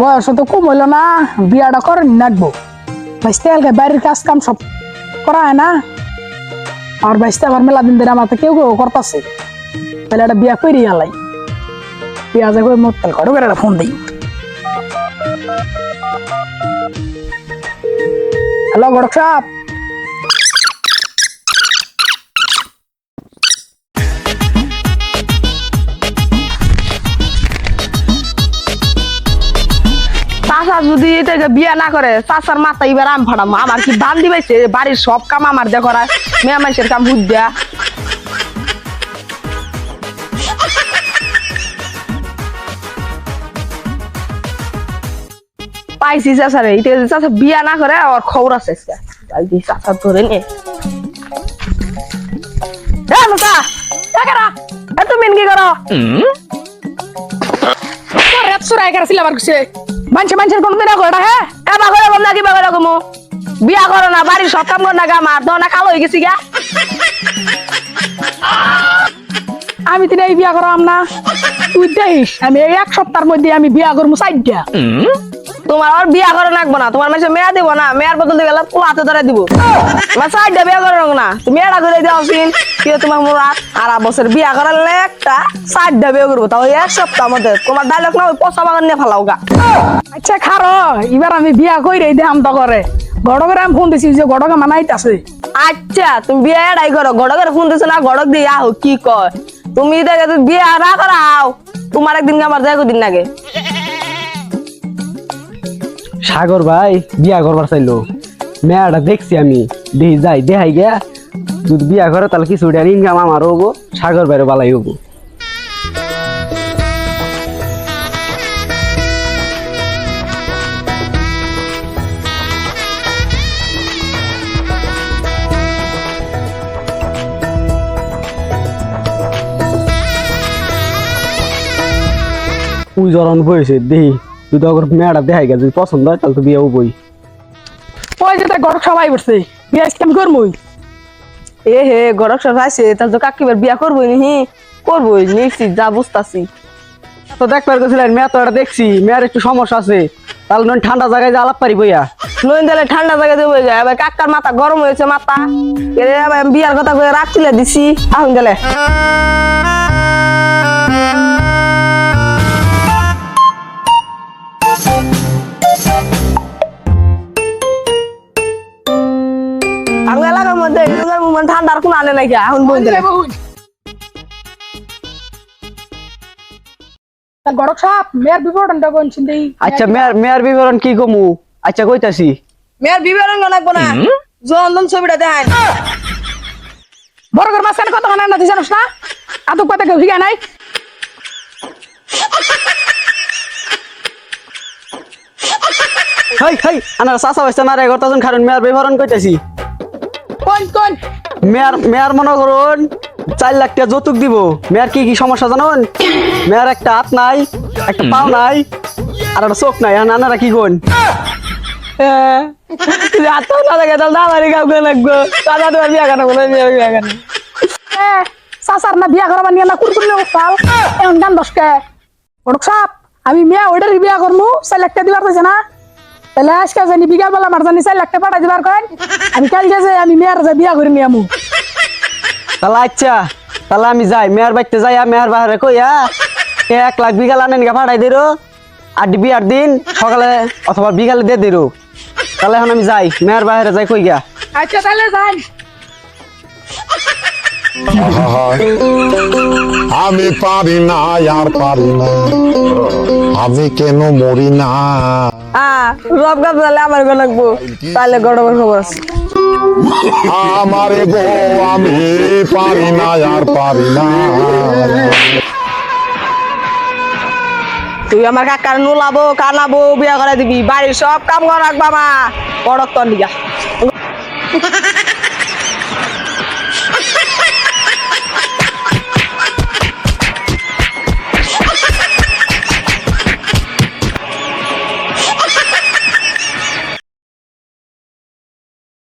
বয়স তো কম হইলো না, বিয়াটা করে নাকবো। বাইসতে এলাকায় বাড়ির কাজ কাম সব করা হয় না, আর বাইসতে আবার মেলা দিন ধরে আমার তো কেউ কেউ করতেছে, তাহলে একটা বিয়া করি আলাই। বিয়া যে করে মোটটাল করো একটা ফোন দিই। হ্যালো গড়ক সাহেব, চাচা যদি এটাকে বিয়া না করে চাচার মাথা এবার আম ফাড়াম। আমার কি বান দিবাইছে বাড়ির সব কাম আমার দিয়ে করা, মেয়ে মানুষের কাম বুঝ দেয়া। পাইছি চাচা রে, এটা যদি চাচা বিয়া না করে আর খবর আছে। চাচা ধরে নিয়ে তুমি কি করো? বিয়া করো না, বাড়ির সব কাম কর না গা, মার দনা কালো হয়ে গেছি গা। আমি তো এই বিয়া করাম না, তুই দেখিস আমি এই এক সপ্তাহের মধ্যে আমি বিয়া করবো চারটা। তোমার আর বিয়া করে রাখবো না, তোমার মাসে মেয়া দিব না, মেয়ার বদলে গেলে পোলা হাতে ধরে দিব। তোমার চারটা বিয়া করে রাখবো না, তুমি এটা করে দেওয়াছিন কি তোমার মুরাদ আর বছর বিয়া করালে একটা চারটা বিয়ে করবো, তাও এক সপ্তাহ মধ্যে। তোমার ডায়লগ না ওই পচা বাগান নিয়ে ফেলাও গা। আচ্ছা খারো, এবার আমি বিয়া কইরে দেখাম তো করে। গড়কের আমি ফোন দিছি যে গড়কে মানাইতাছে। আচ্ছা তুমি বিয়ে এটাই করো, গড়কের ফোন দিছো না, গড়ক দিয়ে আহ কি কয়। তুমি দেখে বিয়ে না করাও, তোমার একদিন আমার যাই দিন লাগে। সাগর ভাই বিয়া করবার চাইলো, মেয়াটা দেখছি আমি, দেখি যাই দেখাই গিয়া যদি বিয়া করে তাহলে কিছু ইনকাম আমারও হবো, সাগর ভাইয়েরও বালাই হবো। ওই জরন বয়েছে দেখি যদি ওর মেয়াটা দেখাই গেছে, যদি পছন্দ হয় তাহলে তো বিয়ে হবই। ওই যে গড়ক সবাই বসছে, বিয়া আমি করবই। এ হে গড়ক সব আছে, তাহলে তো কাকিবার বিয়া করবোই নি, করবোই নিশ্চিত, যা বুঝতাছি। তো দেখবার গেছিলেন মেয়া তো এটা দেখছি, মেয়ার একটু সমস্যা আছে, তাহলে নয় ঠান্ডা জায়গায় যে আলাপ পারি বইয়া। নইন দিলে ঠান্ডা জায়গা দিয়ে বয়ে যায়, এবার কাকার মাথা গরম হয়েছে, মাথা বিয়ার কথা কয়ে রাখছিলে দিছি আহুন গেলে। আমি এলাকার মধ্যে ঠান্ডার কোন আনে নাকি এখন বই দিলে। গড়ক সাহেব মেয়ের বিবরণটা বলছেন দেই। আচ্ছা মেয়ার বিবরণ কি কমু? আচ্ছা কইতাছি। মেয়ের বিবরণ লাগবো না, জলদন ছবিটা দেখায়। বড় মাঝখানে কত না দিছে না, আদক পাতা কেউ শিখা নাই। হাই হাই আনার চাচা হইছে না রে, গর্তাজন কারণ মেয়ার বিবরণ কইতাছি। কোন কোন মেয়ার মনে করুন 4 লাখ টাকা যৌতুক দিব। মেয়ার কি কি সমস্যা জানেন? মেয়ার একটা হাত নাই, একটা পাও নাই, আর একটা চোখ নাই। নানারা কি কোন? চাচার না বিয়া করা নিয়ে না কুরকুর সাল এমন গান দশকে। গড়ক সাহেব আমি মেয়া ওইটার বিয়া করবো 4 লাখ টাকা দিবার কইছে না, তাহলে আজকে জানি বিকাল বেলা আমার জানি 4 লাখ টাকা পাঠাই দিবার কয়। আমি কালকে যে আমি মেয়ার যে বিয়া করি নিয়ে আমু। তাহলে আচ্ছা, তাহলে আমি যাই মেয়ার বাড়িতে যাই, মেয়ার বাহারে কইয়া 1 লাখ বিকাল আনেন গা পাঠাই দিরো, আর বিয়ার দিন সকালে অথবা বিকালে দিয়ে দিরো। তাহলে এখন আমি যাই মেয়ার বাহারে যাই কই গা। আচ্ছা তাহলে যাই। আমি পারি না আর পারি না, আমি কেন মরি না। রব গাছ তাহলে আমার গো লাগবো, তাহলে গড়বের খবর আছে। আমারে গো আমি পারি না আর পারি না। তুই আমার কাকার নুলাবো কানাবো বিয়া করে দিবি, বাড়ির সব কাম করা রাখবা মা, বড় তোর লিগা।